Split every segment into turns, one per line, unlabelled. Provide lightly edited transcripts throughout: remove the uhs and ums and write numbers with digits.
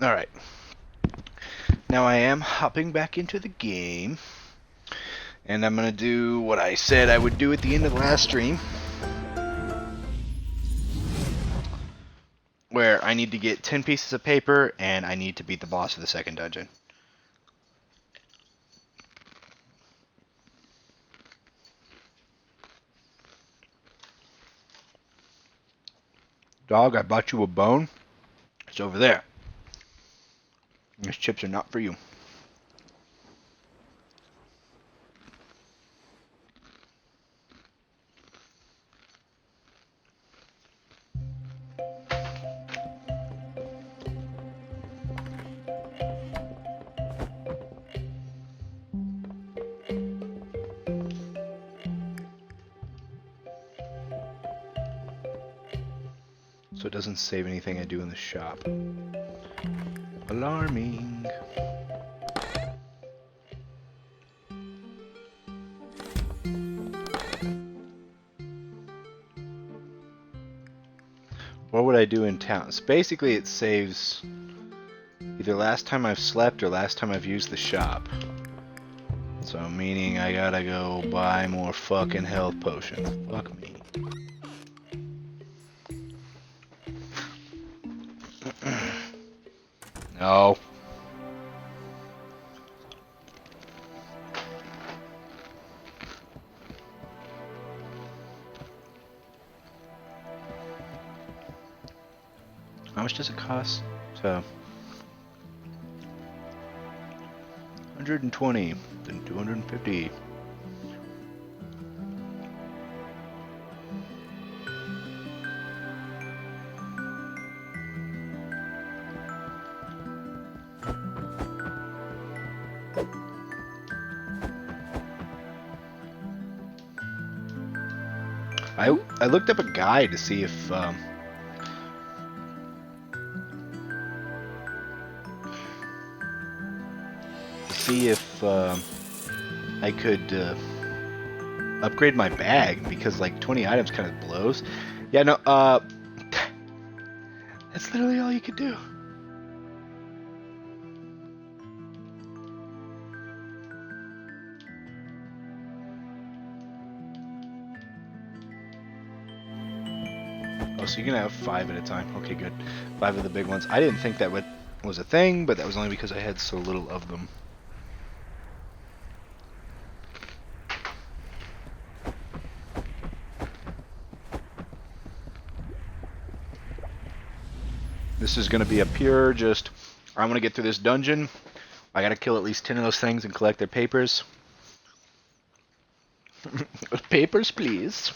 Alright. Now I am hopping back into the game. And I'm going to do what I said I would do at the end of the last stream. Where I need to get 10 pieces of paper and I need to beat the boss of the second dungeon. Dog, I bought you a bone. It's over there. These chips are not for you. So it doesn't save anything I do in the shop. Alarming. What would I do in town? So basically it saves either last time I've slept or last time I've used the shop. So meaning I gotta go buy more fucking health potions. Fuck me. No. How much does it cost? So 120, then 250. I looked up a guide to see if I could upgrade my bag, because like 20 items kind of blows. Yeah, no, that's literally all you could do. Oh, so you can have 5 at a time. Okay, good. 5 of the big ones. I didn't think that was a thing, but that was only because I had so little of them. This is going to be a pure just, I want to get through this dungeon. I got to kill at least 10 of those things and collect their papers. Papers, please.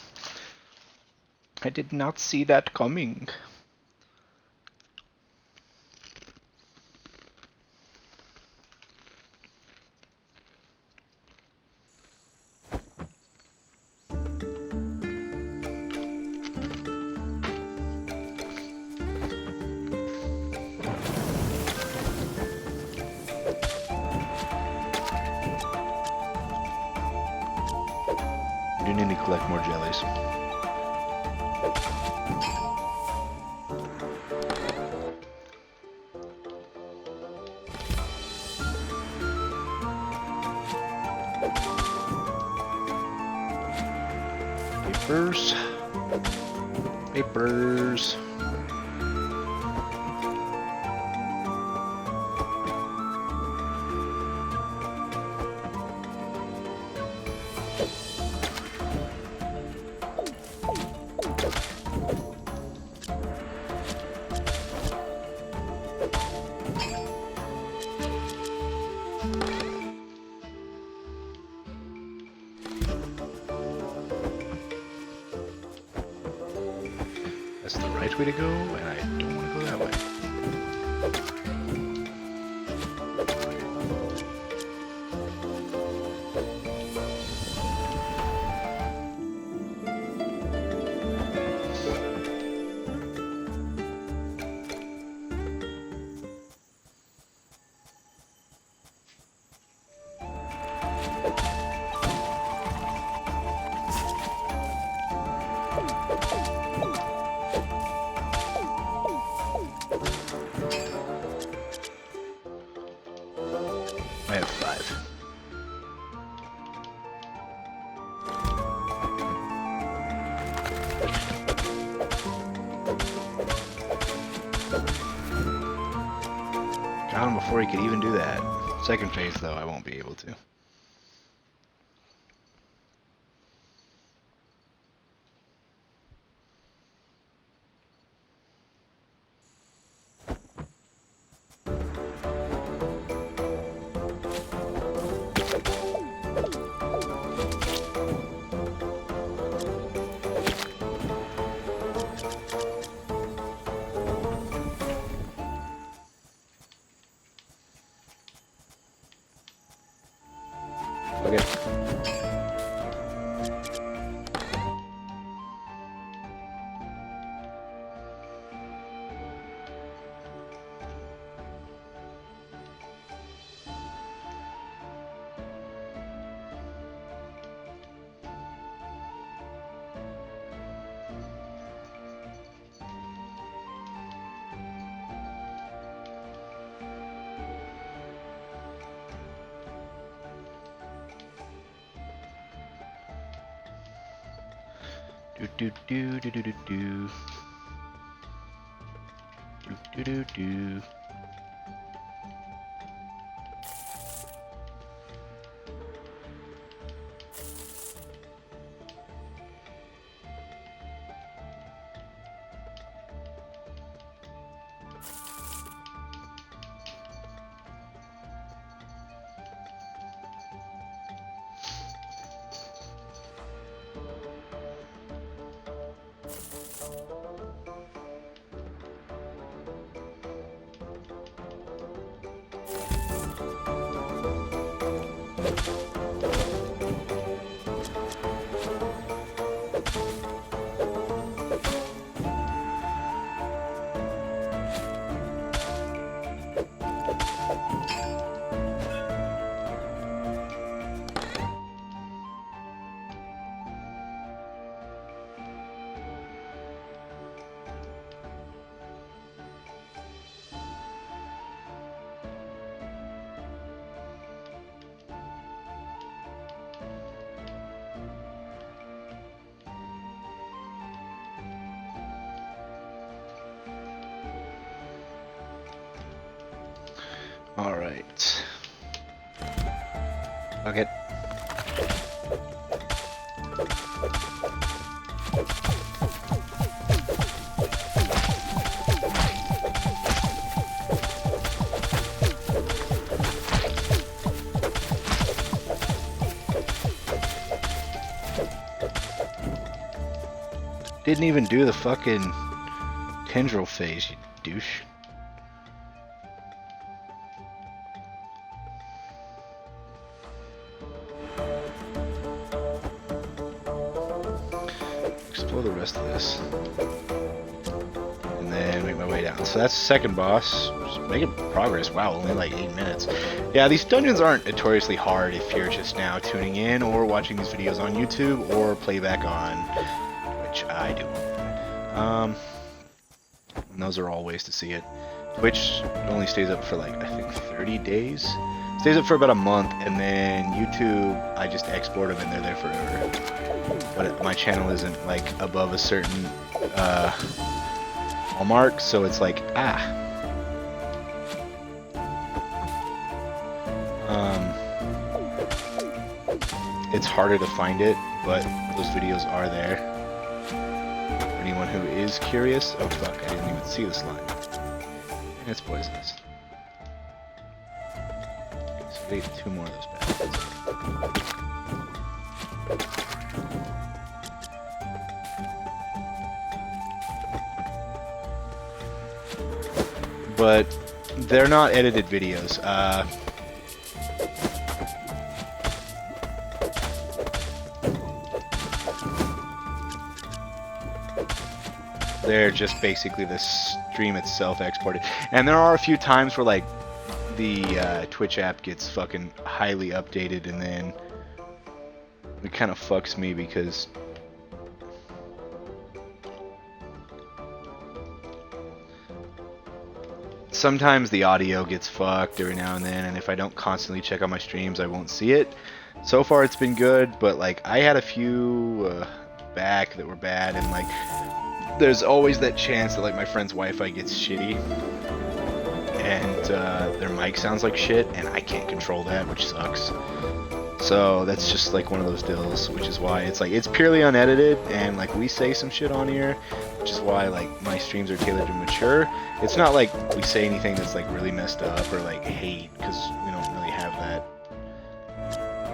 I did not see that coming. I do need to collect more jellies. Papers. Papers. That's the right way to go, and I don't want to go that way. Got him before he could even do that. Second phase, though, I won't be able to. Okay. Do do do do do do do do do do. All right. Okay. Didn't even do the fucking tendril phase, you douche. Explore the rest of this. And then make my way down. So that's the second boss. Just making progress. Wow, only like 8 minutes. Yeah, these dungeons aren't notoriously hard if you're just now tuning in or watching these videos on YouTube or playback on Twitch. I do. And those are all ways to see it. Twitch only stays up for like, I think 30 days. Stays up for about a month, and then YouTube, I just export them and they're there forever. But my channel isn't like above a certain hallmark, so it's like, it's harder to find it, but those videos are there. For anyone who is curious. Oh fuck, I didn't even see the slime. And it's poisonous. Okay, so I ate 2 more of those bastards. But they're not edited videos. They're just basically the stream itself exported. And there are a few times where like the Twitch app gets fucking highly updated, and then it kind of fucks me because sometimes the audio gets fucked every now and then, and if I don't constantly check on my streams, I won't see it. So far it's been good, but like I had a few back that were bad, and like there's always that chance that like my friend's Wi-Fi gets shitty and their mic sounds like shit, and I can't control that, which sucks. So that's just like one of those deals, which is why it's like it's purely unedited, and like we say some shit on here, which is why like my streams are tailored to mature. It's not like we say anything that's like really messed up or like hate, because we don't really have that.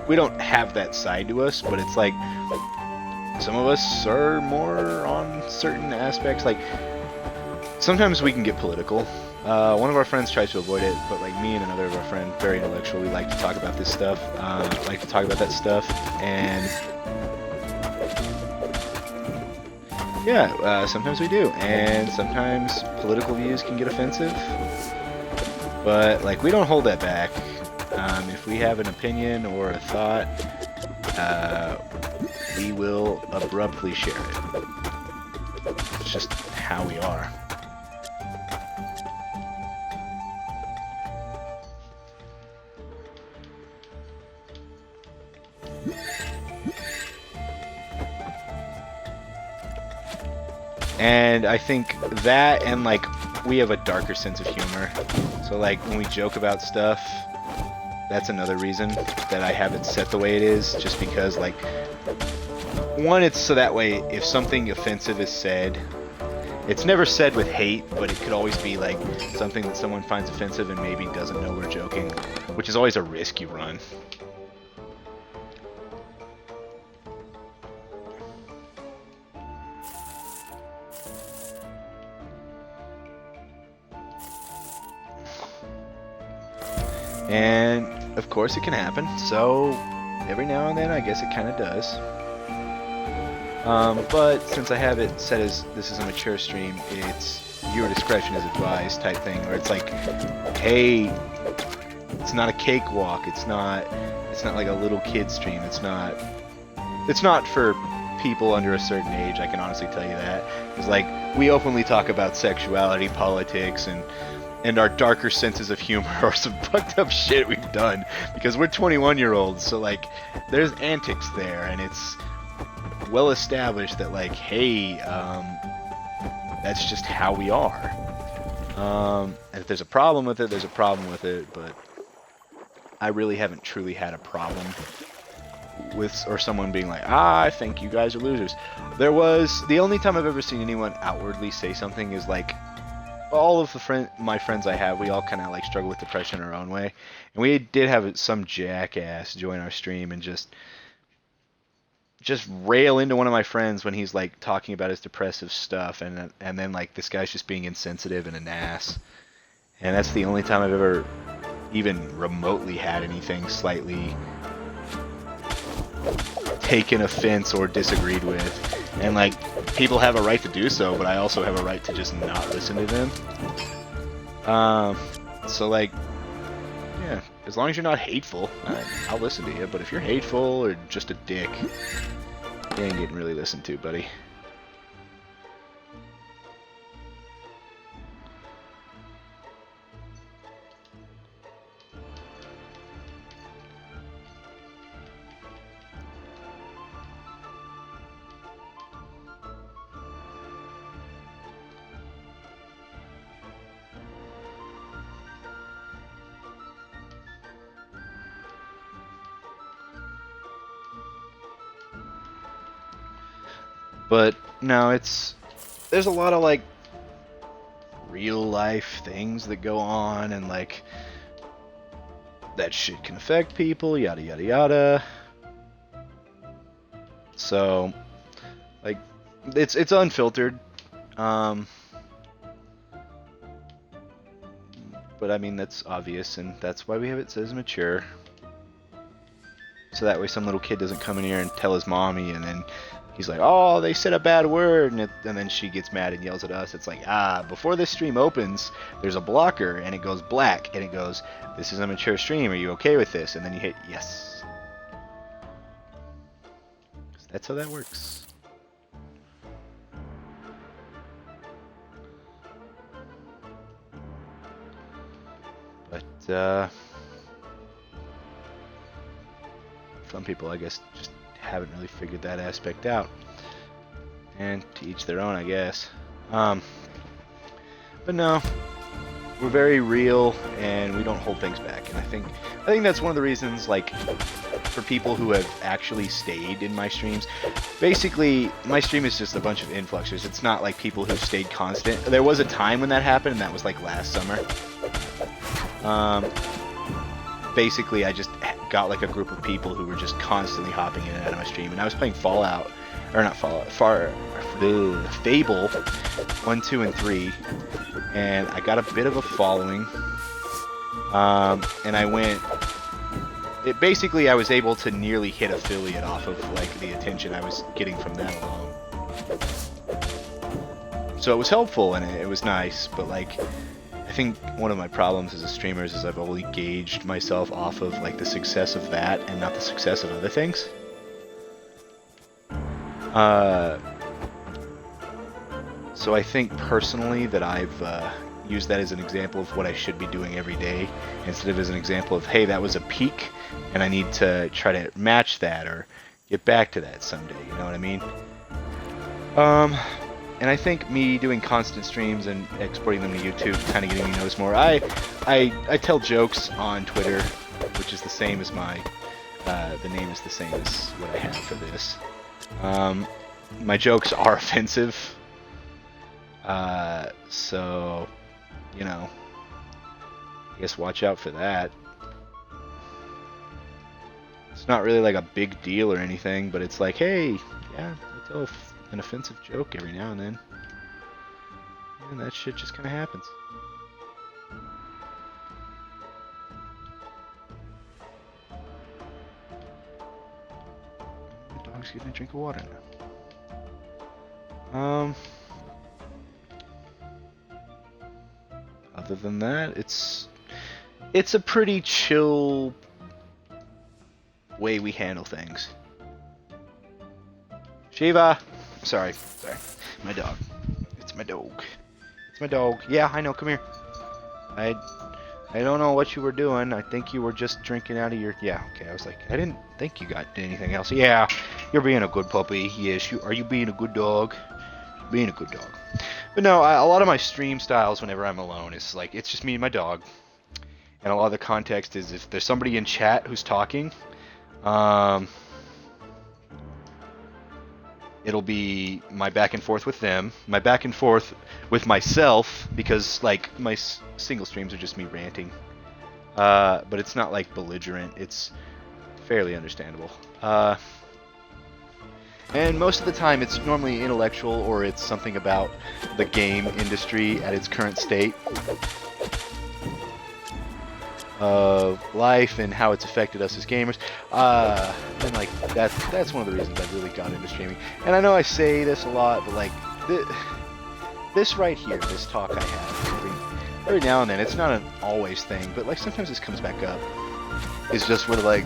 We don't have that side to us, but it's like some of us are more on certain aspects. Like sometimes we can get political. One of our friends tries to avoid it, but like me and another of our friends, very intellectual, we like to talk about this stuff, like to talk about that stuff, and yeah, sometimes we do, and sometimes political views can get offensive, but like we don't hold that back. If we have an opinion or a thought, we will abruptly share it. It's just how we are. And I think that, and like we have a darker sense of humor, so like when we joke about stuff, that's another reason that I have it set the way it is, just because like one, it's so that way if something offensive is said, it's never said with hate, but it could always be like something that someone finds offensive and maybe doesn't know we're joking, which is always a risk you run. And of course it can happen, so every now and then I guess it kind of does. But since I have it set as this is a mature stream, it's viewer discretion is advised type thing, where it's like, hey, it's not a cakewalk, it's not like a little kid stream, it's not for people under a certain age, I can honestly tell you that. It's like, we openly talk about sexuality, politics, and our darker senses of humor or some fucked up shit we've done, because we're 21-year-olds, so like there's antics there, and it's well established that like, hey, that's just how we are. And if there's a problem with it, there's a problem with it, but I really haven't truly had a problem with, or someone being like, I think you guys are losers. There was, the only time I've ever seen anyone outwardly say something is like, all of my friends I have, we all kind of like struggle with depression in our own way, and we did have some jackass join our stream and just rail into one of my friends when he's like talking about his depressive stuff, and then like this guy's just being insensitive and an ass, and that's the only time I've ever even remotely had anything slightly taken offense or disagreed with. And like, people have a right to do so, but I also have a right to just not listen to them. So like, yeah, as long as you're not hateful, I'll listen to you. But if you're hateful or just a dick, you ain't getting really listened to, buddy. But no, there's a lot of like real life things that go on, and like that shit can affect people, yada yada yada. So like it's unfiltered. But I mean, that's obvious, and that's why we have it says mature. So that way some little kid doesn't come in here and tell his mommy, and then he's like, oh, they said a bad word, and then she gets mad and yells at us. It's like, before this stream opens, there's a blocker, and it goes black, and it goes, this is a mature stream, are you okay with this? And then you hit yes. That's how that works. But, some people, I guess, just haven't really figured that aspect out. And to each their own, I guess. But no, we're very real, and we don't hold things back. And I think that's one of the reasons, like, for people who have actually stayed in my streams. Basically, my stream is just a bunch of influxers. It's not like people who stayed constant. There was a time when that happened, and that was like last summer. Basically, I just got like a group of people who were just constantly hopping in and out of my stream, and I was playing Fallout, or not Fallout, Fable 1, 2, and 3, and I got a bit of a following, and I went. Basically, I was able to nearly hit affiliate off of like the attention I was getting from that alone. So it was helpful and it was nice, but like, I think one of my problems as a streamer is I've only gauged myself off of like the success of that and not the success of other things. So I think personally that I've used that as an example of what I should be doing every day, instead of as an example of, hey, that was a peak, and I need to try to match that or get back to that someday, you know what I mean? And I think me doing constant streams and exporting them to YouTube, kind of getting me noticed more. I tell jokes on Twitter, which is the same as my, the name is the same as what I have for this. My jokes are offensive, so, you know, I guess watch out for that. It's not really like a big deal or anything, but it's like, hey, yeah, I tell an offensive joke every now and then. And that shit just kind of happens. The dog's getting a drink of water now. Other than that, it's a pretty chill way we handle things. Shiva! Sorry. My dog. It's my dog. It's my dog. Yeah, I know, come here. I don't know what you were doing. I think you were just drinking out of your... Yeah, okay, I was like, I didn't think you got anything else. Yeah, you're being a good puppy. Yes, are you being a good dog? Being a good dog. But no, a lot of my stream styles whenever I'm alone is like, it's just me and my dog. And a lot of the context is if there's somebody in chat who's talking, it'll be my back and forth with them, my back and forth with myself, because like my single streams are just me ranting. But it's not like belligerent, it's fairly understandable. And most of the time it's normally intellectual, or it's something about the game industry at its current state of life and how it's affected us as gamers. And like that's one of the reasons I've really got into streaming. And I know I say this a lot, but like this right here, this talk I have every now and then, it's not an always thing, but like sometimes this comes back up. It's just where like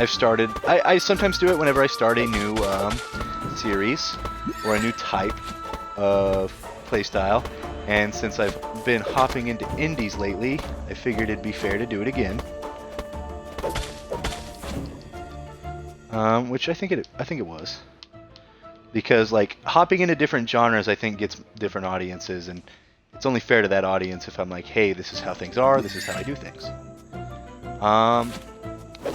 I've started, I sometimes do it whenever I start a new series or a new type of playstyle, and since I've been hopping into indies lately, I figured it'd be fair to do it again. Which I think it was, because like hopping into different genres I think gets different audiences, and it's only fair to that audience if I'm like, hey, this is how things are, this is how I do things.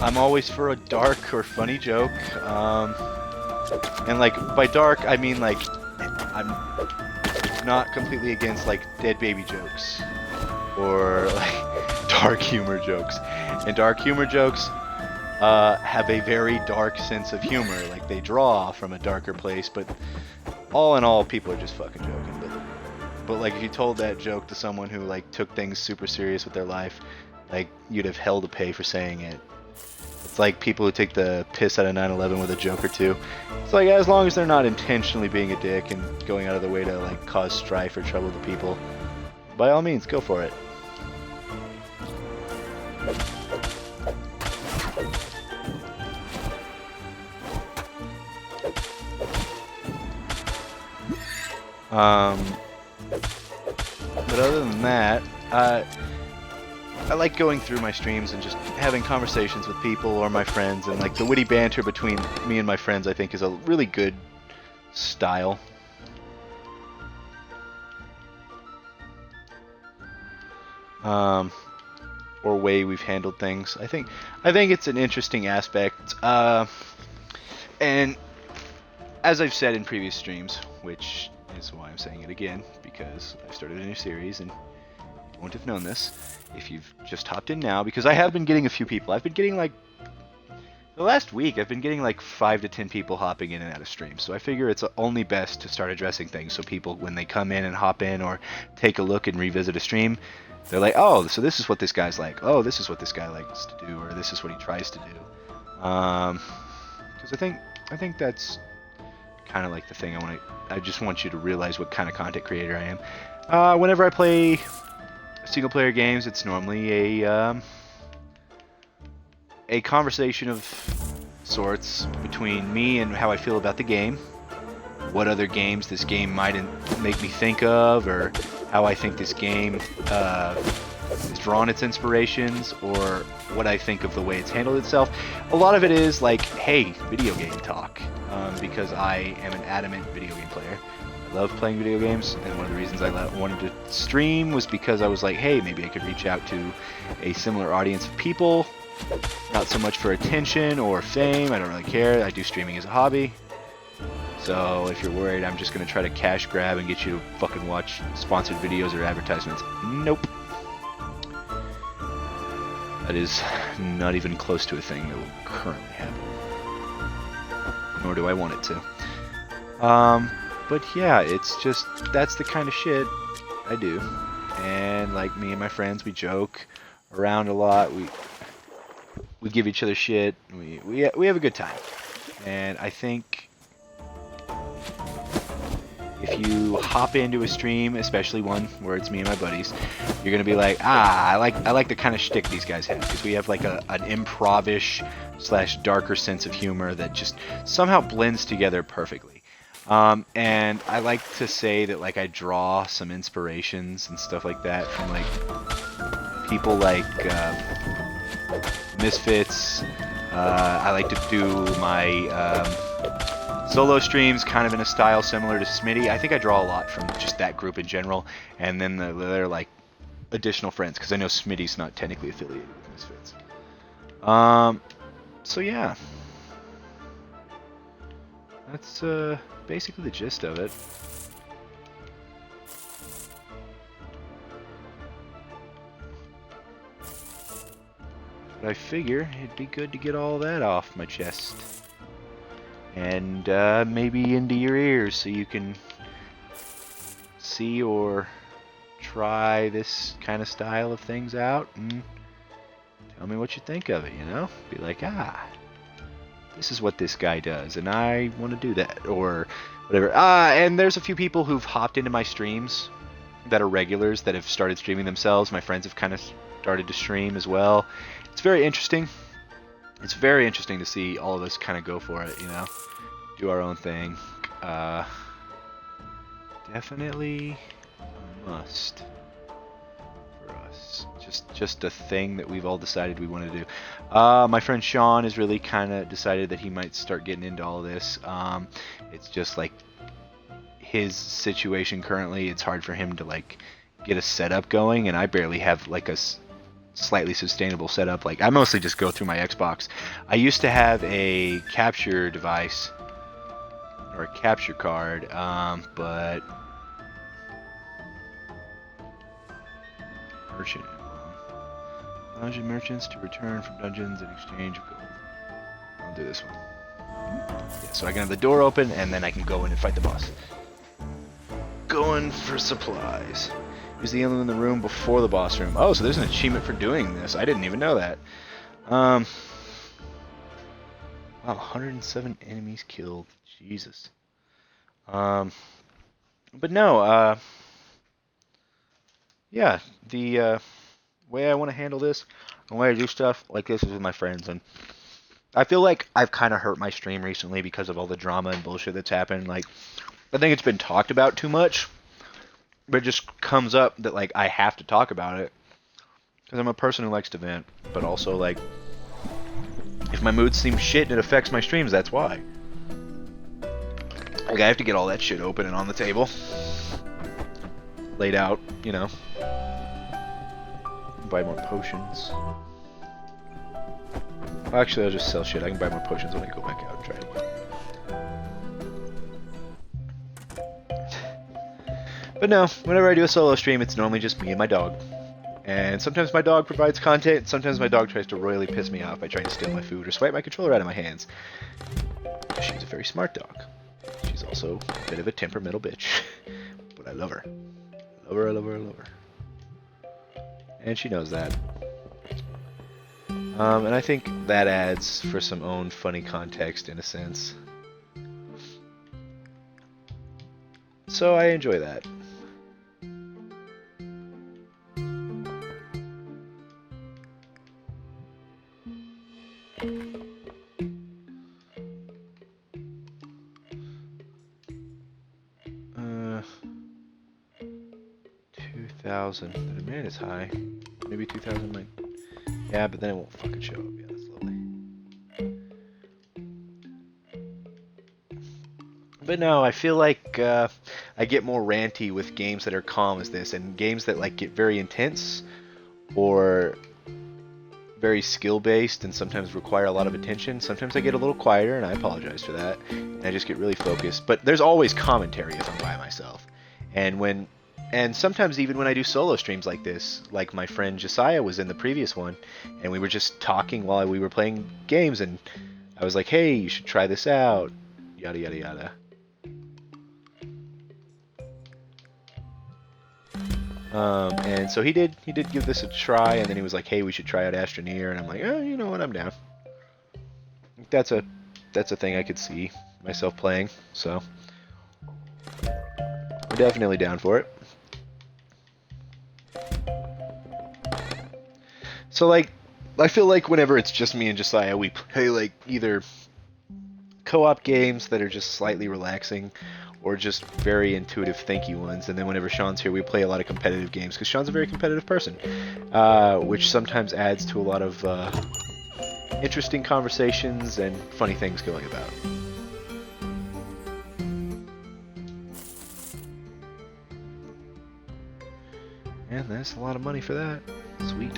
I'm always for a dark or funny joke, and like by dark I mean like I'm not completely against like dead baby jokes or like dark humor jokes. And dark humor jokes have a very dark sense of humor, like they draw from a darker place, but all in all people are just fucking joking. But like if you told that joke to someone who like took things super serious with their life, like you'd have hell to pay for saying it. It's like people who take the piss out of 9/11 with a joke or two. It's like, as long as they're not intentionally being a dick and going out of their way to like cause strife or trouble to people, by all means, go for it. But other than that, I like going through my streams and just having conversations with people or my friends, and like the witty banter between me and my friends, I think is a really good style. Or way we've handled things. I think it's an interesting aspect. And as I've said in previous streams, which is why I'm saying it again, because I started a new series and you won't have known this if you've just hopped in now, because I have been getting a few people. I've been getting like, the last week, I've been getting like 5 to 10 people hopping in and out of streams. So I figure it's only best to start addressing things so people, when they come in and hop in or take a look and revisit a stream, they're like, oh, so this is what this guy's like. Oh, this is what this guy likes to do, or this is what he tries to do. Because I think that's kind of like the thing I just want you to realize what kind of content creator I am. Whenever I play single player games, it's normally a conversation of sorts between me and how I feel about the game, what other games this game might make me think of, or how I think this game has drawn its inspirations, or what I think of the way it's handled itself. A lot of it is like, hey, video game talk, because I am an adamant video game player. I love playing video games, and one of the reasons I wanted to stream was because I was like, hey, maybe I could reach out to a similar audience of people, not so much for attention or fame. I don't really care. I do streaming as a hobby. So if you're worried I'm just going to try to cash grab and get you to fucking watch sponsored videos or advertisements, nope. That is not even close to a thing that will currently happen. Nor do I want it to. But yeah, it's just, that's the kind of shit I do. And like me and my friends, we joke around a lot. We give each other shit. We have a good time. And I think if you hop into a stream, especially one where it's me and my buddies, you're gonna be like, I like the kind of shtick these guys have, because we have like an improv-ish / darker sense of humor that just somehow blends together perfectly. And I like to say that like I draw some inspirations and stuff like that from like people like Misfits. I like to do my solo streams kind of in a style similar to Smitty. I think I draw a lot from just that group in general, and then they're like additional friends, because I know Smitty's not technically affiliated with Misfits. So yeah, that's basically the gist of it. But I figure it'd be good to get all that off my chest. And maybe into your ears so you can see or try this kind of style of things out and tell me what you think of it, you know? Be like, this is what this guy does and I want to do that, or whatever. And there's a few people who've hopped into my streams that are regulars that have started streaming themselves. My friends have kind of started to stream as well. It's very interesting. It's very interesting to see all of us kind of go for it, you know, do our own thing. Definitely a must for us. Just a thing that we've all decided we want to do. My friend Sean has really kind of decided that he might start getting into all of this. It's just like his situation currently, it's hard for him to like get a setup going, and I barely have like a slightly sustainable setup. Like I mostly just go through my Xbox. I used to have a capture device or a capture card, but merchant allows merchants to return from dungeons in exchange of gold. I'll do this one. Yeah, so I can have the door open and then I can go in and fight the boss. Going for supplies. Use the alien in the room before the boss room. Oh, so there's an achievement for doing this. I didn't even know that. Wow, 107 enemies killed. Jesus. But no, yeah, the way I want to handle this, the way I do stuff like this is with my friends, and I feel like I've kind of hurt my stream recently because of all the drama and bullshit that's happened. Like, I think it's been talked about too much, but it just comes up that like I have to talk about it. Because I'm a person who likes to vent, but also, like, if my mood seems shit and it affects my streams, that's why. Like, I have to get all that shit open and on the table. Laid out, you know. Buy more potions. Well, actually, I'll just sell shit. I can buy more potions when I go back out and try it again. But no, whenever I do a solo stream, it's normally just me and my dog. And sometimes my dog provides content, sometimes my dog tries to royally piss me off by trying to steal my food or swipe my controller out of my hands. She's a very smart dog. She's also a bit of a temperamental bitch. But I love her. I love her, I love her, I love her. And she knows that. And I think that adds for some own funny context in a sense. So I enjoy that. $2,000. The demand is high. Maybe 2,000 might. Yeah, but then it won't fucking show up. Yeah, that's lovely. But no, I feel like I get more ranty with games that are calm as this, and games that like get very intense or very skill-based and sometimes require a lot of attention. Sometimes I get a little quieter, and I apologize for that. And I just get really focused. But there's always commentary if I'm by myself. And sometimes even when I do solo streams like this, like my friend Josiah was in the previous one, and we were just talking while we were playing games, and I was like, hey, you should try this out, yada yada yada. And so he did give this a try, and then he was like, hey, we should try out Astroneer, and I'm like, oh, you know what, I'm down. That's a thing I could see myself playing, so I'm definitely down for it. So, like, I feel like whenever it's just me and Josiah, we play, like, either co-op games that are just slightly relaxing or just very intuitive, thinky ones. And then whenever Sean's here, we play a lot of competitive games, because Sean's a very competitive person, which sometimes adds to a lot of interesting conversations and funny things going about. And that's a lot of money for that. Sweet.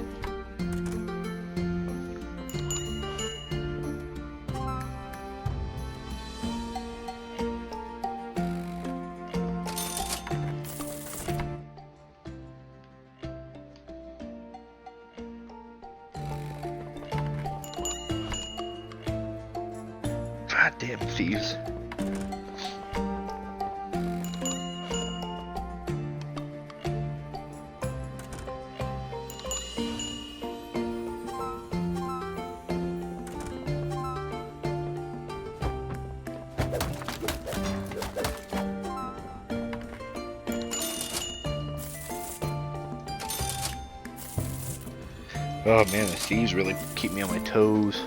Goddamn thieves. Oh man, the thieves really keep me on my toes.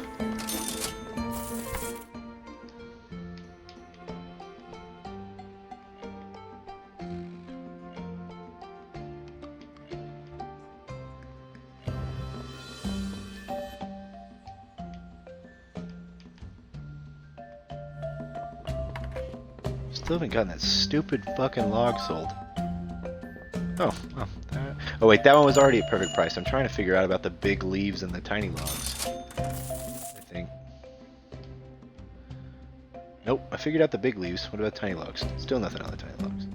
Still haven't gotten that stupid fucking log sold. Oh, well. Oh wait, that one was already at perfect price. I'm trying to figure out about the big leaves and the tiny logs, I think. Nope, I figured out the big leaves. What about tiny logs? Still nothing on the tiny logs.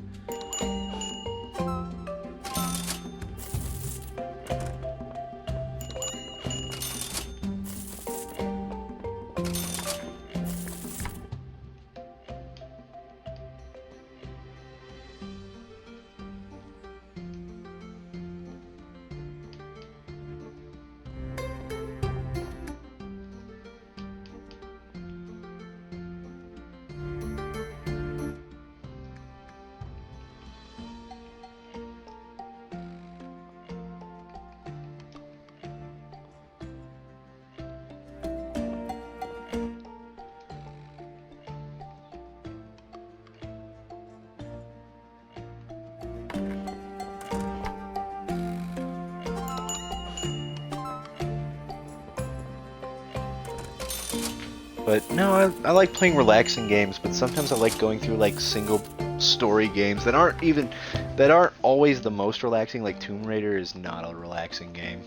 But no, I like playing relaxing games, but sometimes I like going through like single story games that aren't always the most relaxing. Like Tomb Raider is not a relaxing game.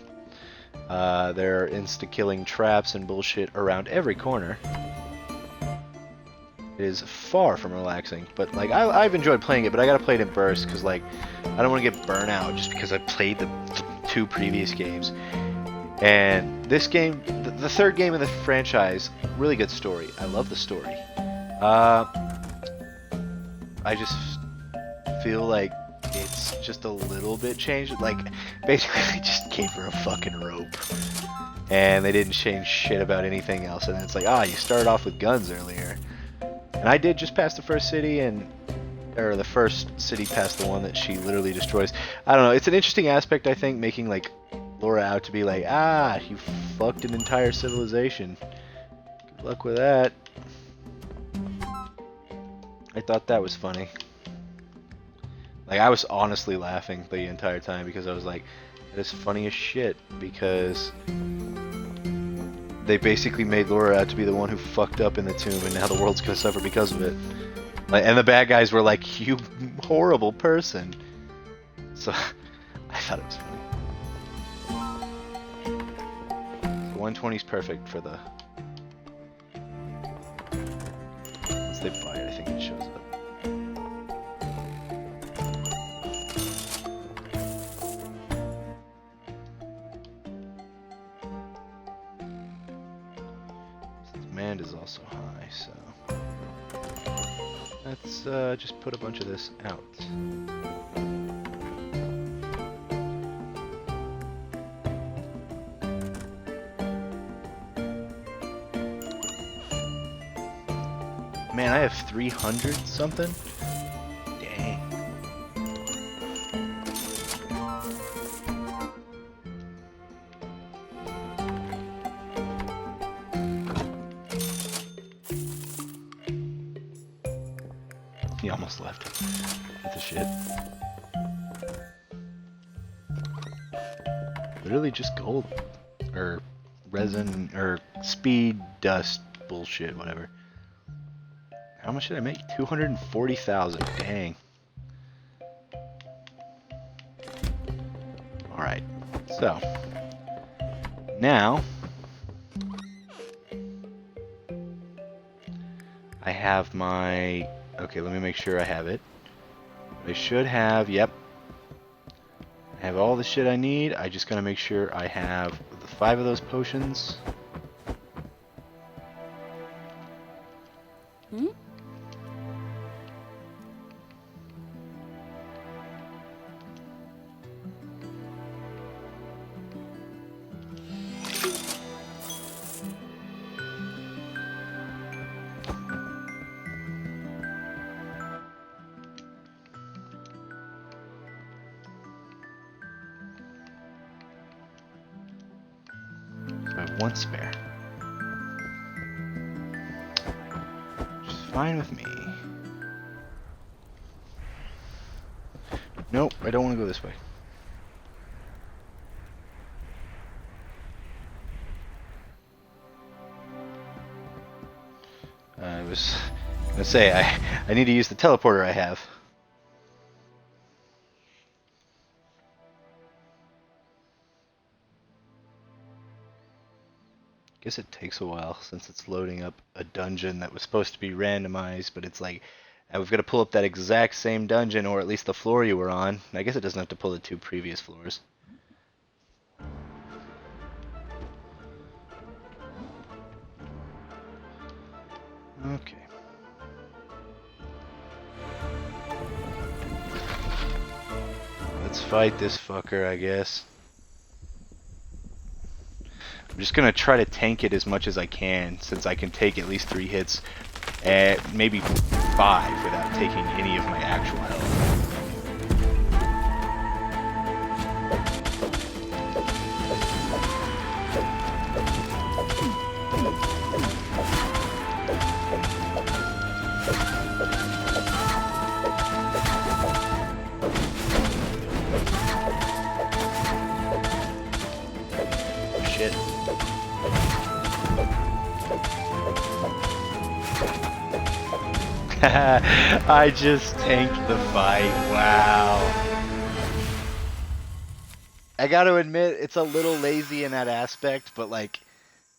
There are insta-killing traps and bullshit around every corner. It is far from relaxing, but like I've enjoyed playing it, but I gotta play it in bursts because like I don't want to get burnout just because I played the two previous games. And this game, the third game in the franchise, really good story. I love the story. I just feel like it's just a little bit changed. Like, basically, they just gave her a fucking rope. And they didn't change shit about anything else. And it's like, you started off with guns earlier. And I did just pass the first city, or the first city past the one that she literally destroys. I don't know, it's an interesting aspect, I think, making, like, Laura out to be like, you fucked an entire civilization. Good luck with that. I thought that was funny. Like, I was honestly laughing the entire time because I was like, that is funny as shit, because they basically made Laura out to be the one who fucked up in the tomb, and now the world's gonna suffer because of it. Like, and the bad guys were like, you horrible person. So, I thought it was funny. 120 is perfect for the... Once they buy it, I think it shows up. Demand is also high, so... Let's just put a bunch of this out. Man, I have 300 something? Dang. He almost left with the shit. Literally just gold. Or resin, or speed, dust, bullshit, whatever. How much did I make? 240,000. Dang. Alright. So. Now. I have my... Okay, let me make sure I have it. I should have... Yep. I have all the shit I need. I just gotta make sure I have the 5 of those potions. I have 1 spare. Which is fine with me. Nope, I don't want to go this way. I was gonna say, I need to use the teleporter I have. Guess it takes a while since it's loading up a dungeon that was supposed to be randomized, but it's like, we've got to pull up that exact same dungeon, or at least the floor you were on. I guess it doesn't have to pull the 2 previous floors. Okay. Let's fight this fucker, I guess. I'm just gonna try to tank it as much as I can, since I can take at least 3 hits, maybe 5 without taking any of my actual health. Shit. I just tanked the fight. Wow. I gotta admit, it's a little lazy in that aspect, but like,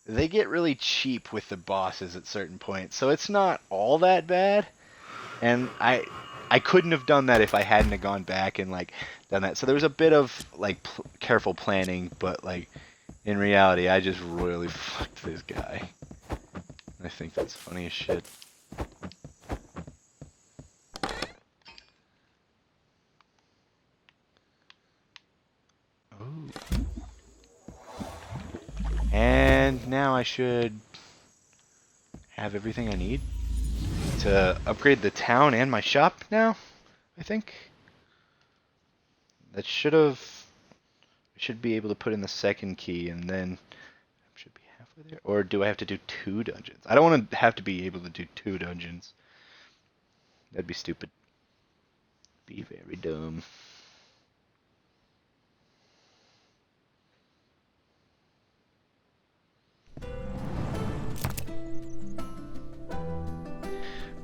they get really cheap with the bosses at certain points, so it's not all that bad. And I couldn't have done that if I hadn't have gone back and like done that. So there was a bit of like careful planning, but like in reality, I just royally fucked this guy. I think that's funny as shit. Ooh. And now I should have everything I need to upgrade the town and my shop now, I think. That should be able to put in the second key and then should be halfway there. Or do I have to do 2 dungeons? I don't want to have to be able to do 2 dungeons. That'd be stupid. Be very dumb.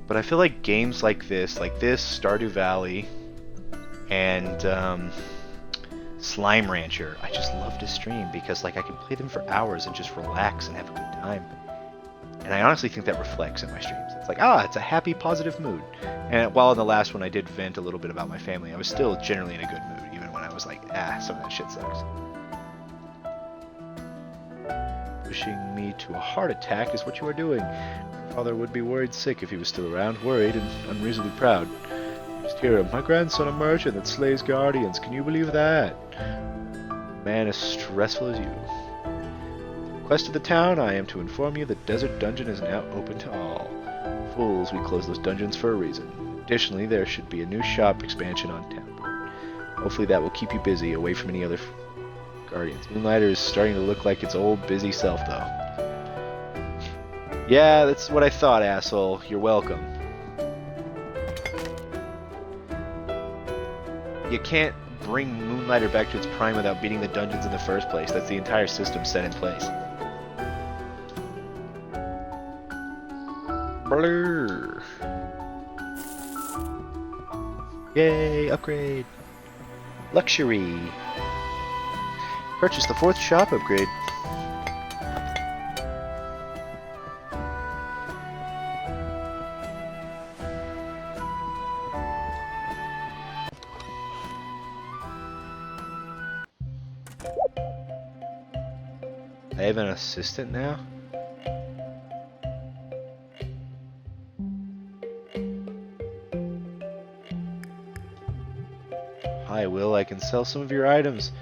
But I feel like games like this, Stardew Valley, and Slime Rancher, I just love to stream because like I can play them for hours and just relax and have a good time. And I honestly think that reflects in my streams. It's like, it's a happy, positive mood. And while in the last one I did vent a little bit about my family, I was still generally in a good mood, even when I was like, some of that shit sucks. Pushing me to a heart attack is what you are doing. My father would be worried sick if he was still around, worried and unreasonably proud. Just hear him. My grandson, a merchant that slays guardians. Can you believe that? Man as stressful as you. Quest of the town, I am to inform you the desert dungeon is now open to all. Fools, we close those dungeons for a reason. Additionally, there should be a new shop expansion on Townport. Hopefully that will keep you busy, away from any other guardians. Moonlighter is starting to look like its old busy self, though. Yeah, that's what I thought, asshole. You're welcome. You can't bring Moonlighter back to its prime without beating the dungeons in the first place. That's the entire system set in place. Blur. Yay, upgrade. Luxury. Purchase the 4th shop upgrade. I have an assistant now? Hi, Will. I can sell some of your items.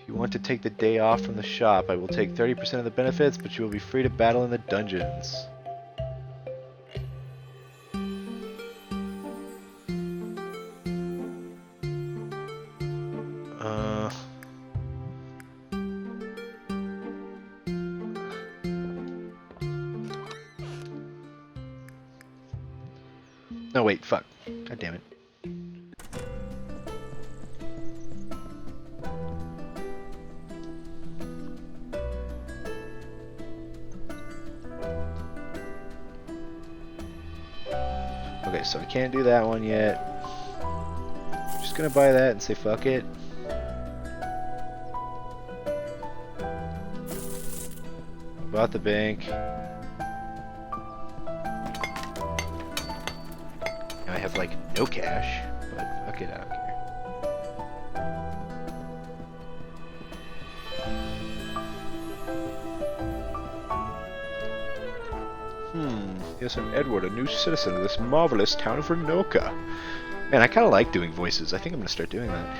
If you want to take the day off from the shop, I will take 30% of the benefits, but you will be free to battle in the dungeons. No, wait, fuck. God damn it. Okay, so I can't do that one yet. I'm just gonna buy that and say fuck it. Bought the bank. Now I have like no cash, but fuck it, I don't care. Yes, I'm Edward, a new citizen of this marvelous town of Renoka. Man, I kind of like doing voices. I think I'm going to start doing that.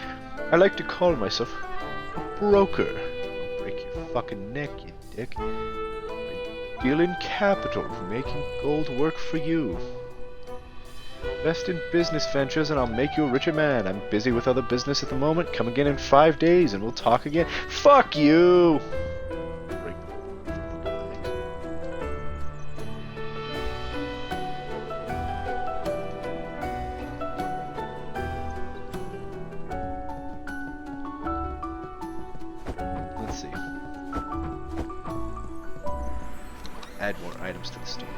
I like to call myself a broker. I'll break your fucking neck, you dick. I deal in capital, making gold work for you. Invest in business ventures and I'll make you a richer man. I'm busy with other business at the moment. Come again in 5 days and we'll talk again. Fuck you! Add more items to the store.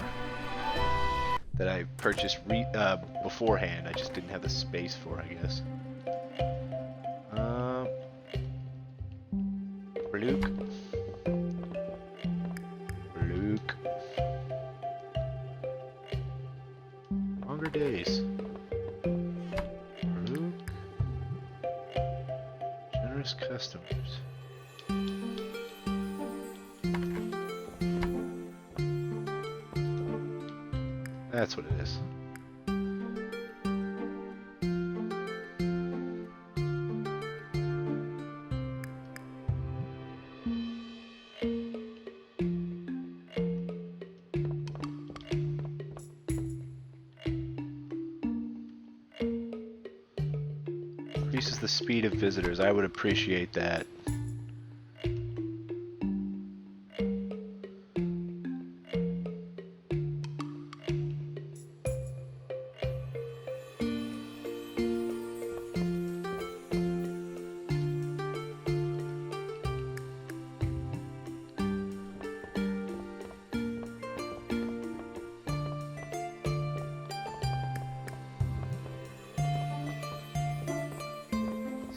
that I purchased beforehand. I just didn't have the space for, I guess. Luke. Longer days. Luke. Generous customers. That's what it is. Increases the speed of visitors. I would appreciate that.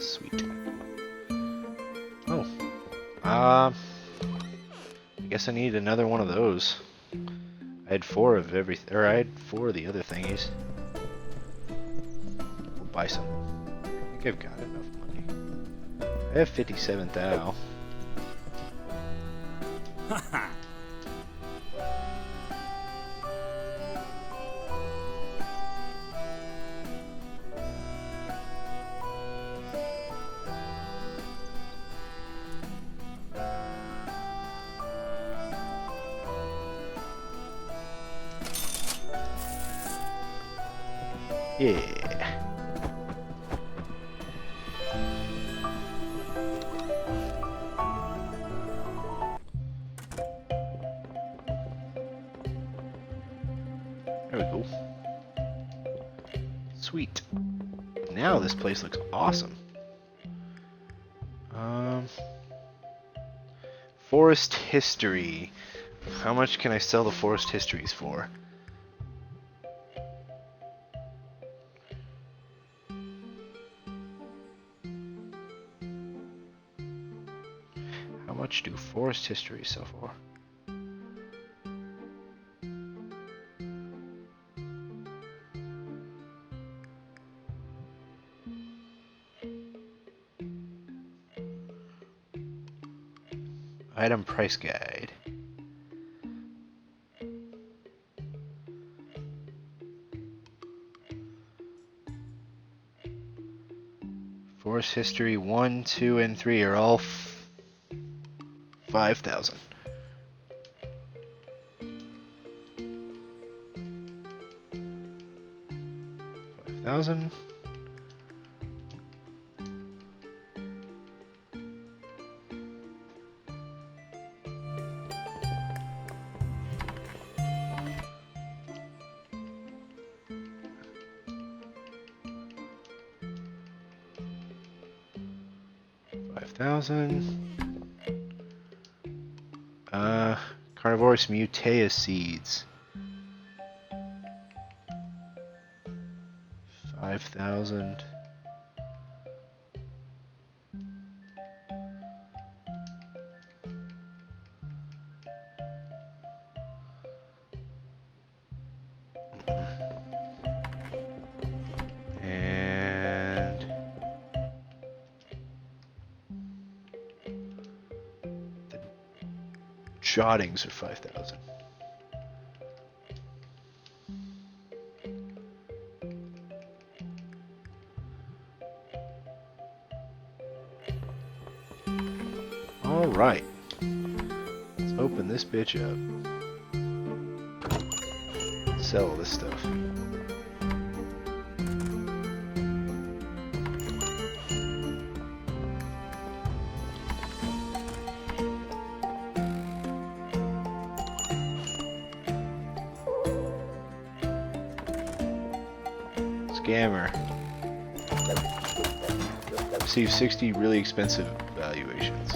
Sweet. Oh. I guess I need another one of those. I had 4 of everything, or I had 4 of the other thingies. We'll buy some. I think I've got enough money. I have 57 thou. Yeah. There we go. Sweet. Now this place looks awesome. Forest history. How much can I sell the forest histories for? How much do forest histories sell for? Item price guide. Forest history 1, 2, and 3 are all 5,000. 5,000. Carnivorous Mutea seeds. 5,000. And the jottings are 5,000. All right, let's open this bitch up. Sell this stuff. Scammer. Receive 60 really expensive valuations.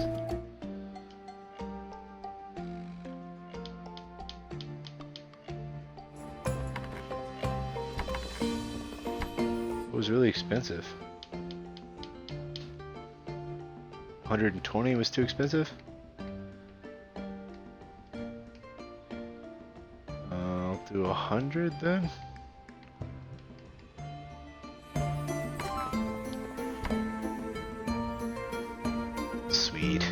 was really expensive. 120 was too expensive? I'll do 100 then. Sweet.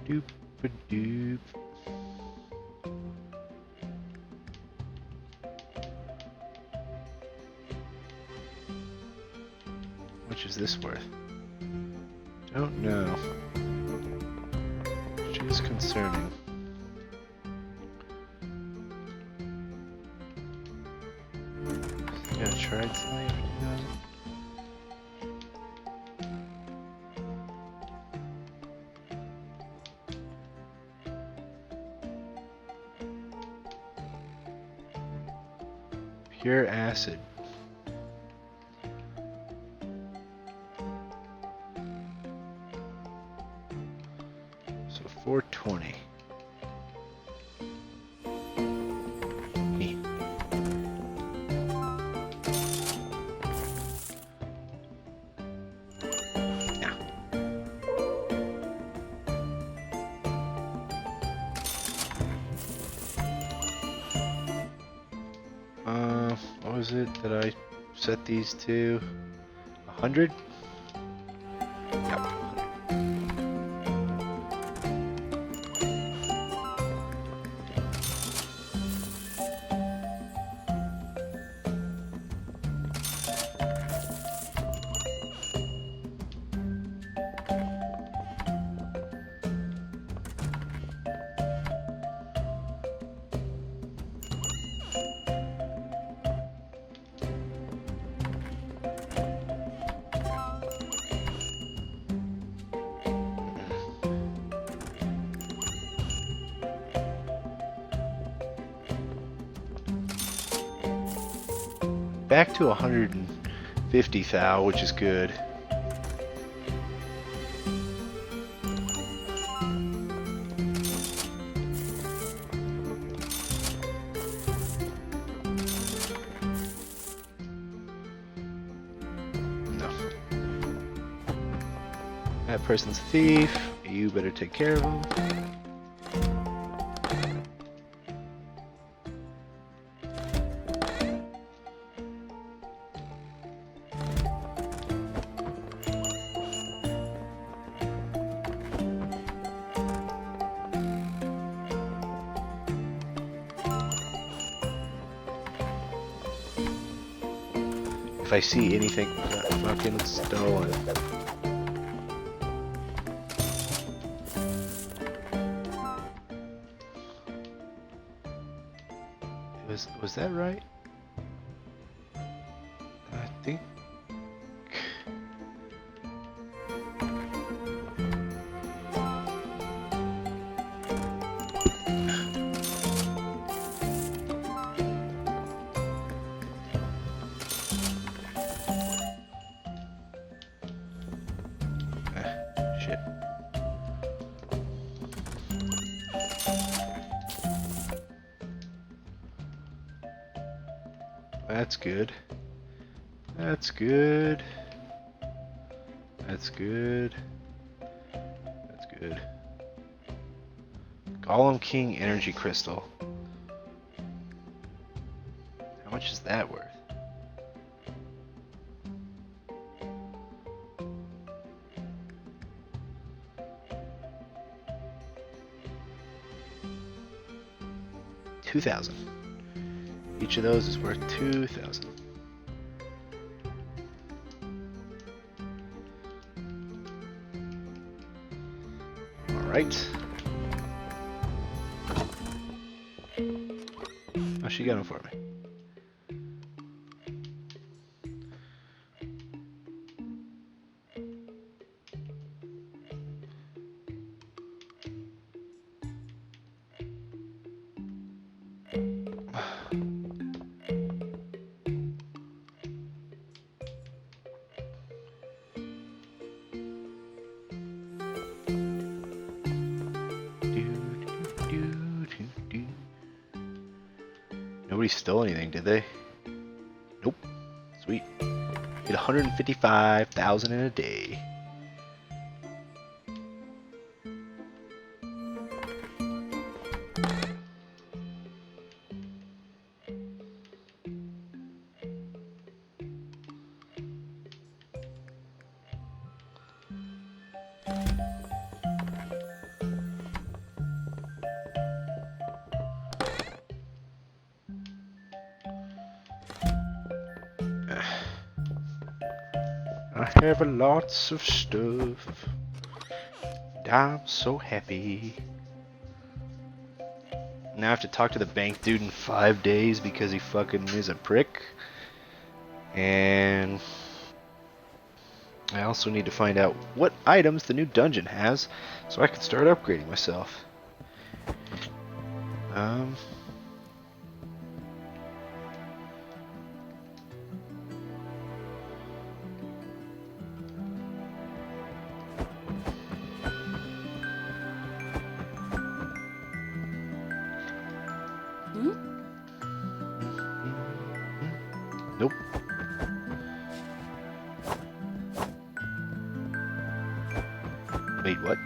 Doop-a-doop. Which is this worth? Don't know. Which is concerning. Yeah, tried something. Pure acid. So 420. What was it that I set these to? 100? Yep. Back to 150 thou, which is good. No. That person's a thief. You better take care of him. If I see anything fucking stolen. Was that right? I think. Shit. That's good. That's good. That's good. That's good. Golem King Energy Crystal. How much is that worth? $2,000. Each of those is worth 2,000. All right. Oh, she got him for me. Nobody stole anything, did they? Nope. Sweet. Get 155,000 in a day. I have lots of stuff. And I'm so happy. Now I have to talk to the bank dude in 5 days because he fucking is a prick. And I also need to find out what items the new dungeon has so I can start upgrading myself. Nope. Wait, what?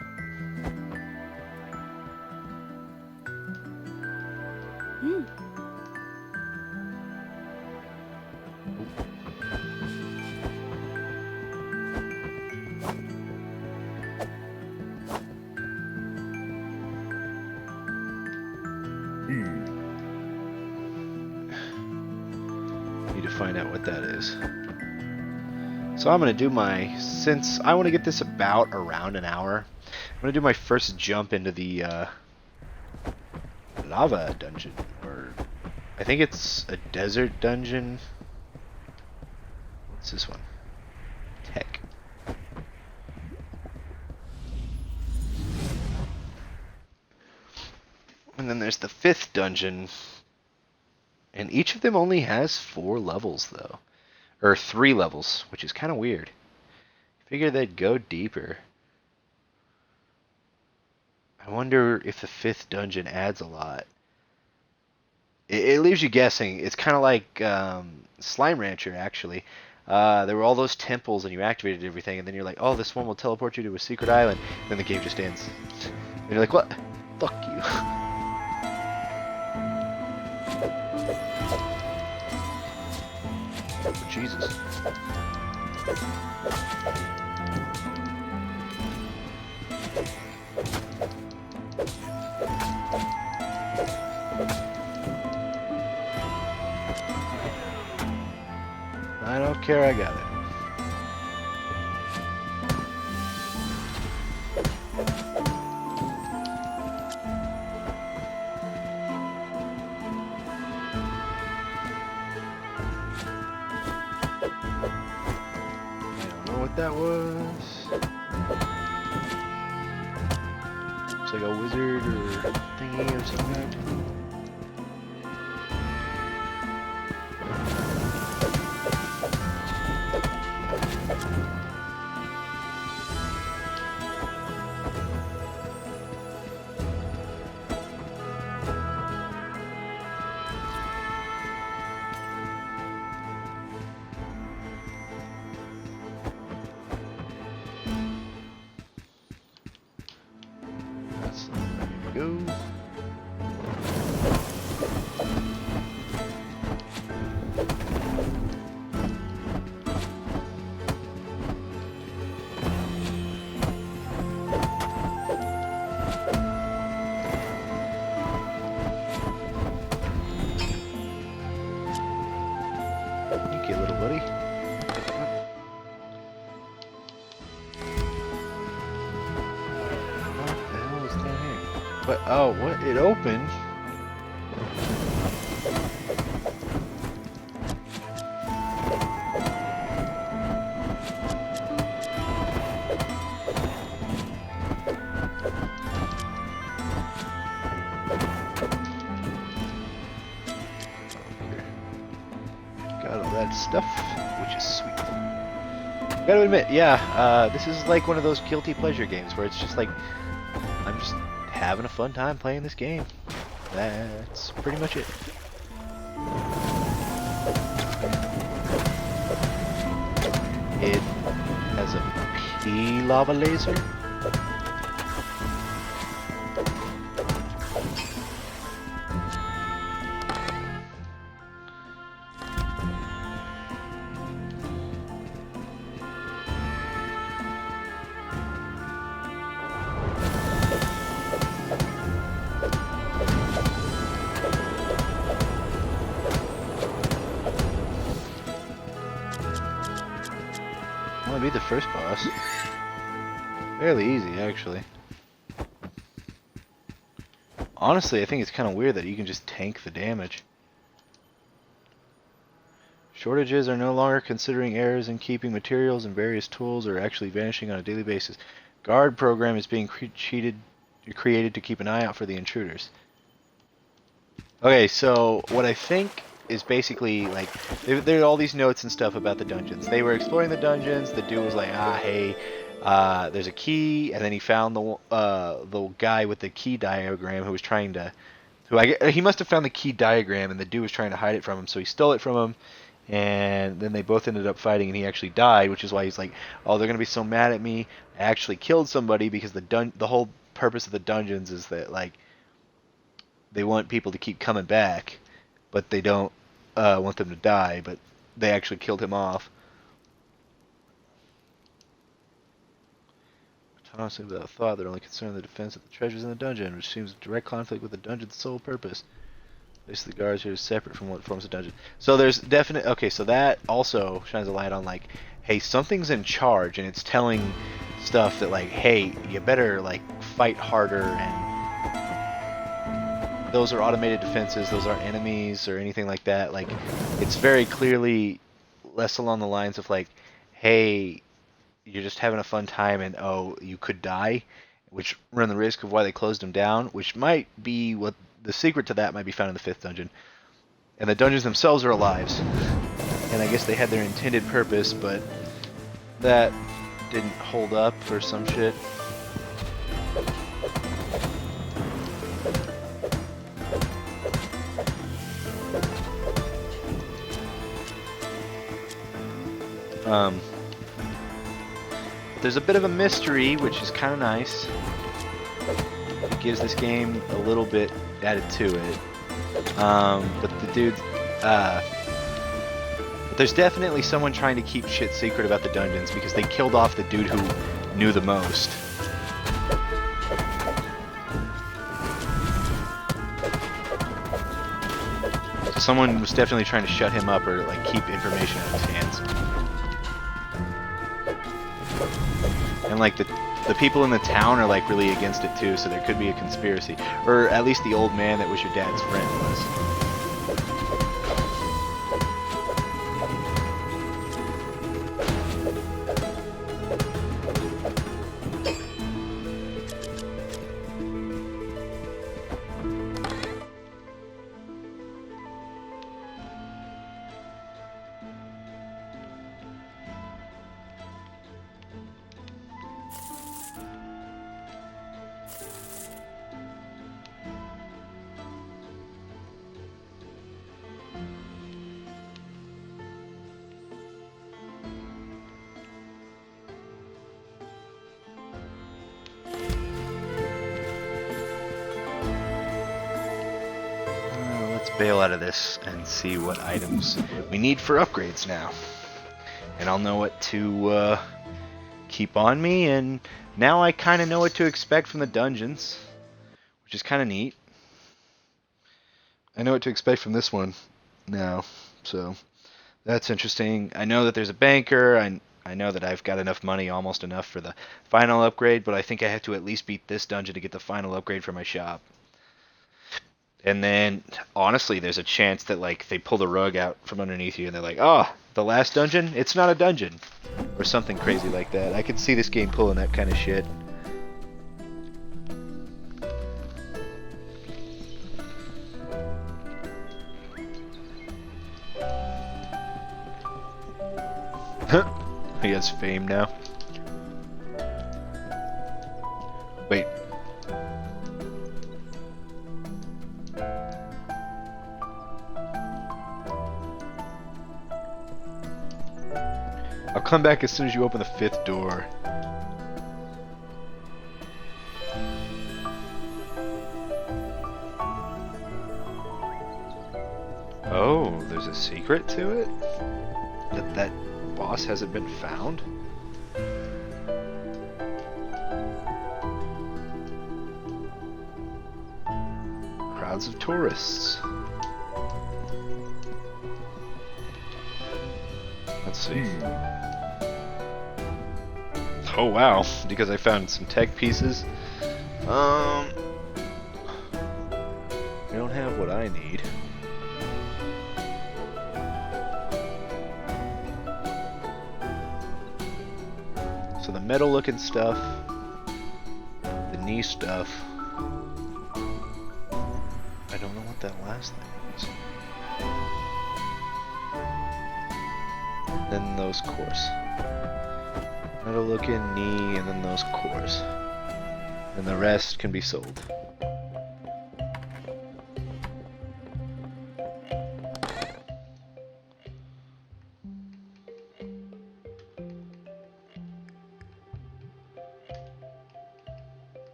Need to find out what that is. So I'm gonna do since I want to get this about around an hour, I'm gonna do my first jump into the lava dungeon, or I think it's a desert dungeon. What's this one? Tech. And then there's the 5th dungeon, and each of them only has 4 levels though. Or 3 levels, which is kind of weird. Figure they'd go deeper. I wonder if the 5th dungeon adds a lot. It leaves you guessing. It's kind of like Slime Rancher, actually. There were all those temples, and you activated everything, and then you're like, oh, this one will teleport you to a secret island. And then the game just ends. And you're like, what? Fuck you. Jesus. I don't care, I got it. That was looks like a wizard or thingy of some kind. Go. Okay, little buddy. What? Oh, what? It opened. out of that stuff, which is sweet. Gotta admit, yeah, this is like one of those guilty pleasure games where it's just like, I'm just having a fun time playing this game. That's pretty much it. It has a pea lava laser. Be the first boss. Fairly easy, actually. Honestly, I think it's kind of weird that you can just tank the damage. Shortages are no longer considering errors in keeping materials and various tools are actually vanishing on a daily basis. Guard program is being created to keep an eye out for the intruders. Okay, so what I think is basically like there are all these notes and stuff about the dungeons. They were exploring the dungeons. The dude was like, hey, there's a key, and then he found the guy with the key diagram who was trying to, he must have found the key diagram, and the dude was trying to hide it from him, so he stole it from him, and then they both ended up fighting, and he actually died, which is why he's like, oh, they're gonna be so mad at me. I actually killed somebody because the whole purpose of the dungeons is that like they want people to keep coming back, but they don't want them to die, but they actually killed him off. Honestly, without thought, they're only concerned with the defense of the treasures in the dungeon, which seems a direct conflict with the dungeon's sole purpose. Basically, the guards here is separate from what forms a dungeon. So there's definite... Okay, so that also shines a light on, like, hey, something's in charge, and it's telling stuff that, like, hey, you better, like, fight harder, and those are automated defenses, those aren't enemies or anything like that. Like, it's very clearly less along the lines of like, hey, you're just having a fun time and oh, you could die, which run the risk of why they closed them down, which might be what the secret to that might be found in the 5th dungeon. And the dungeons themselves are lives. And I guess they had their intended purpose, but that didn't hold up for some shit. There's a bit of a mystery, which is kind of nice. It gives this game a little bit added to it. But the dude, but there's definitely someone trying to keep shit secret about the dungeons because they killed off the dude who knew the most. So someone was definitely trying to shut him up or like keep information out of his hands. And like the people in the town are like really against it too, so there could be a conspiracy. Or at least the old man that was your dad's friend was. Bail out of this and see what items we need for upgrades now. And I'll know what to keep on me, and now I kind of know what to expect from the dungeons, which is kind of neat. I know what to expect from this one now, so that's interesting. I know that there's a banker, I know that I've got enough money, almost enough for the final upgrade, but I think I have to at least beat this dungeon to get the final upgrade for my shop. And then, honestly, there's a chance that, like, they pull the rug out from underneath you and they're like, oh, the last dungeon? It's not a dungeon. Or something crazy like that. I could see this game pulling that kind of shit. He has fame now. Wait. I'll come back as soon as you open the 5th door. Oh, there's a secret to it? That boss hasn't been found? Crowds of tourists. Let's see. Oh wow, because I found some tech pieces. I don't have what I need. So the metal looking stuff, the knee stuff. I don't know what that last thing is. Then those cores. Metal looking knee and then those cores. And the rest can be sold.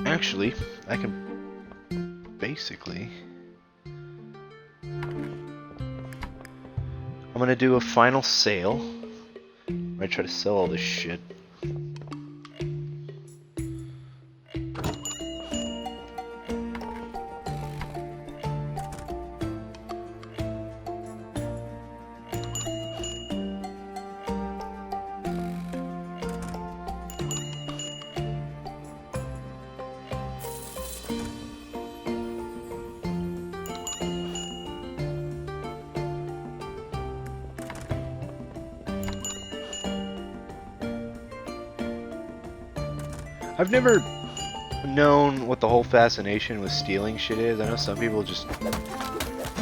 Actually, I can basically... I'm gonna do a final sale. I'm gonna try to sell all this shit. I've never known what the whole fascination with stealing shit is. I know some people just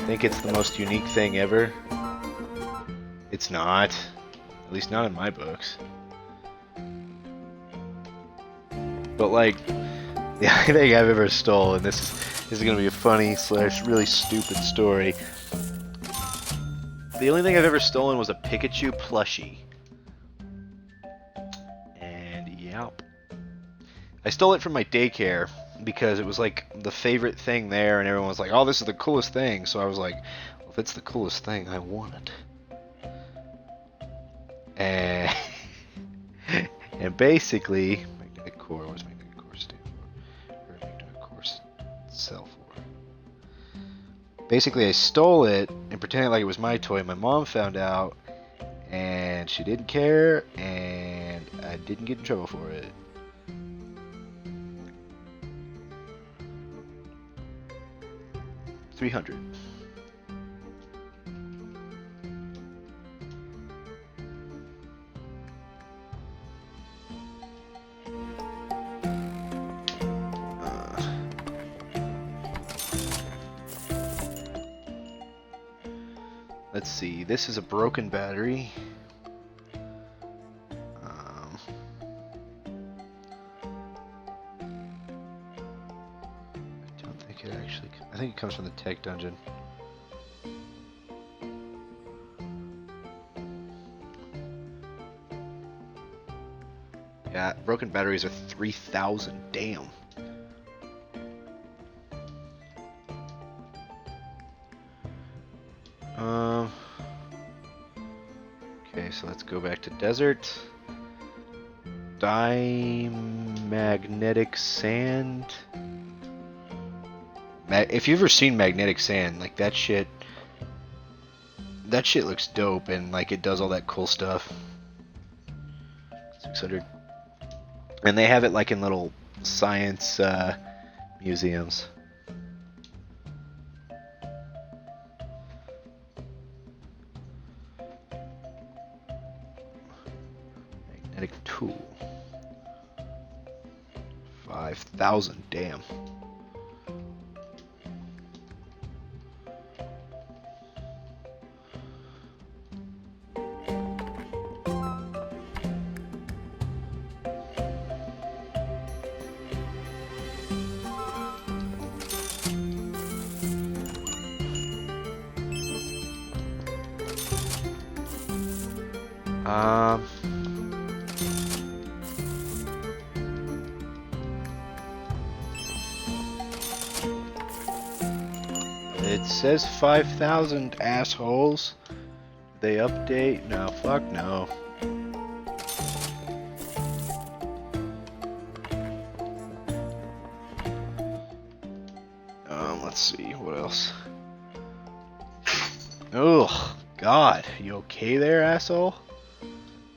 think it's the most unique thing ever. It's not. At least not in my books. But like, the only thing I've ever stolen, this is going to be a funny / really stupid story. The only thing I've ever stolen was a Pikachu plushie. And yep. I stole it from my daycare because it was like the favorite thing there, and everyone was like, oh, this is the coolest thing. So I was like, well, if it's the coolest thing, I want it. And, and basically, magnetic core, what's magnetic core stand for? Or magnetic core sell for? Basically, I stole it and pretended like it was my toy. My mom found out, and she didn't care, and I didn't get in trouble for it. $300. Let's see. This is a broken battery. I think it comes from the tech dungeon. Yeah, broken batteries are 3,000. Damn. Okay, so let's go back to desert. Dimagnetic sand. If you've ever seen magnetic sand, like that shit looks dope, and like it does all that cool stuff. 600. And they have it like in little science museums. Magnetic tool. 5,000, damn. It says 5,000, assholes. They update? No, fuck no. Let's see, what else? Ugh, God, you okay there, asshole?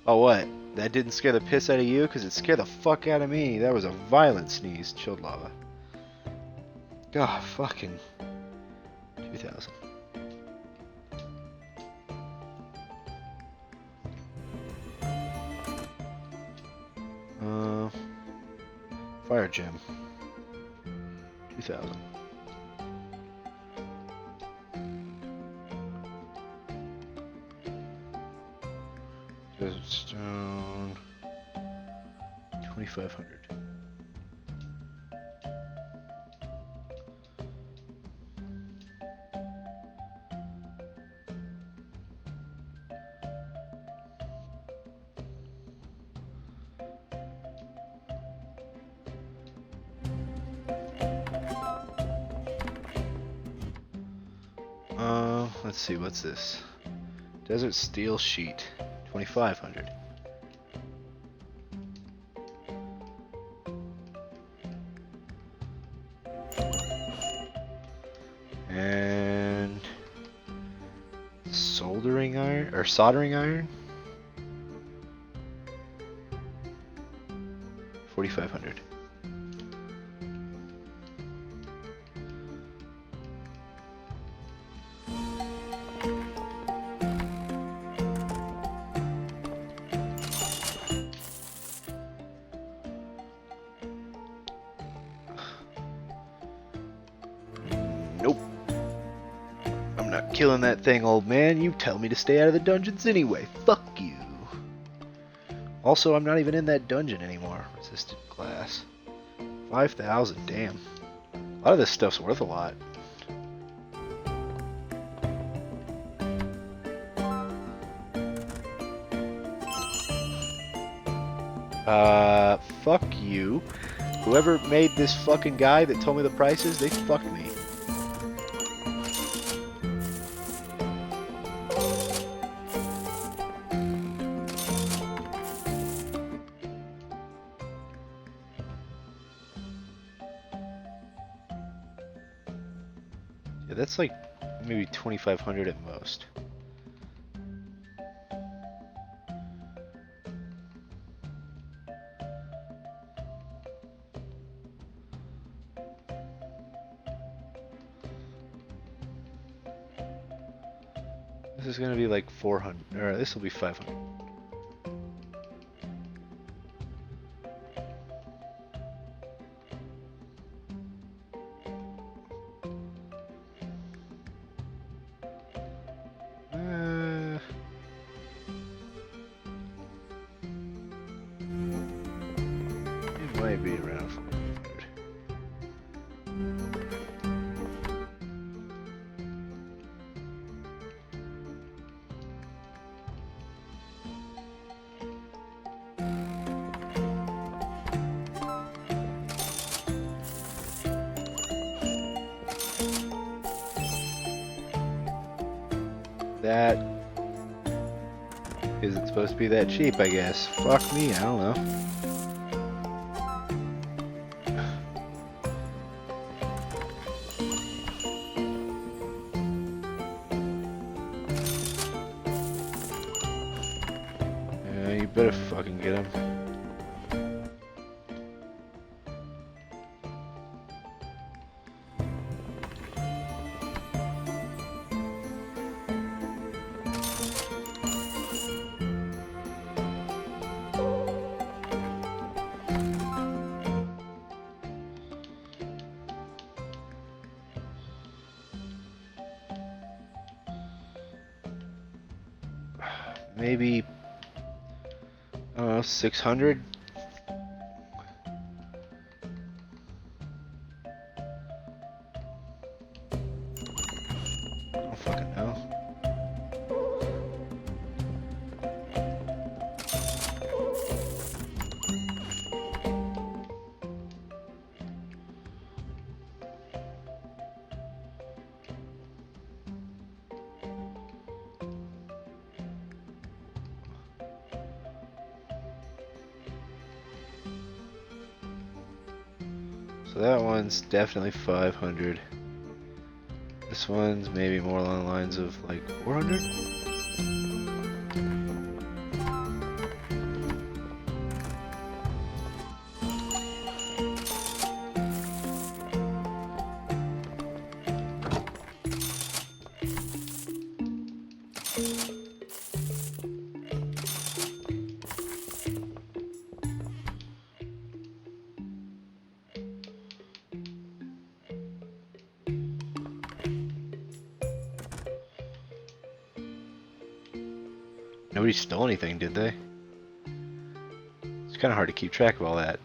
Oh, what? That didn't scare the piss out of you? Because it scared the fuck out of me. That was a violent sneeze. Chilled lava. God, fucking 2,000. Fire gem. 2,000. Desert stone. 2,500. Let's see, what's this? Desert steel sheet, 2,500. And soldering iron or soldering iron, 4,500. Nope. I'm not killing that thing, old man. You tell me to stay out of the dungeons anyway. Fuck you. Also, I'm not even in that dungeon anymore. Resistant glass. 5,000, damn. A lot of this stuff's worth a lot. Fuck you. Whoever made this fucking guy that told me the prices, they fucked me. Yeah, that's like maybe 2,500 at most. This is gonna be like 400, or this will be 500. It might be around 400. That isn't supposed to be that cheap, I guess. Fuck me, I don't know. Yeah, you better fucking get him. maybe 600. I don't fucking know. So that one's definitely 500. This one's maybe more along the lines of like 400? Nobody stole anything, did they? It's kind of hard to keep track of all that.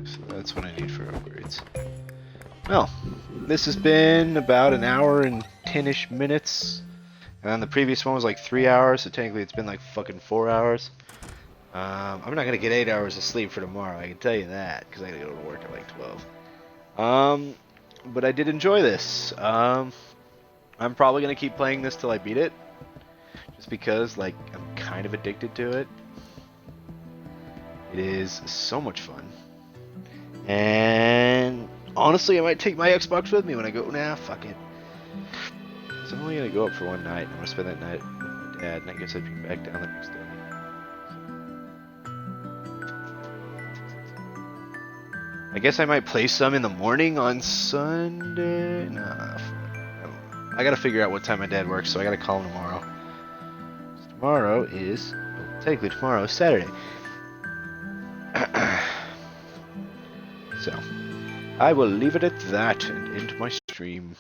So that's what I need for upgrades. Well, this has been about an hour and 10-ish minutes. And the previous one was like 3 hours, so technically it's been like fucking 4 hours. I'm not gonna get 8 hours of sleep for tomorrow, I can tell you that, because I gotta go to work at like 12. But I did enjoy this. I'm probably gonna keep playing this till I beat it, just because like I'm kind of addicted to it. It is so much fun, and honestly, I might take my Xbox with me when I go. Nah, fuck it. So I'm only gonna go up for one night. I'm gonna spend that night with my dad, and I guess I'd be back down the next day. I guess I might play some in the morning on Sunday. Nah, I gotta figure out what time my dad works, so I gotta call him tomorrow. Tomorrow is, well, technically tomorrow is Saturday. So, I will leave it at that and end my stream.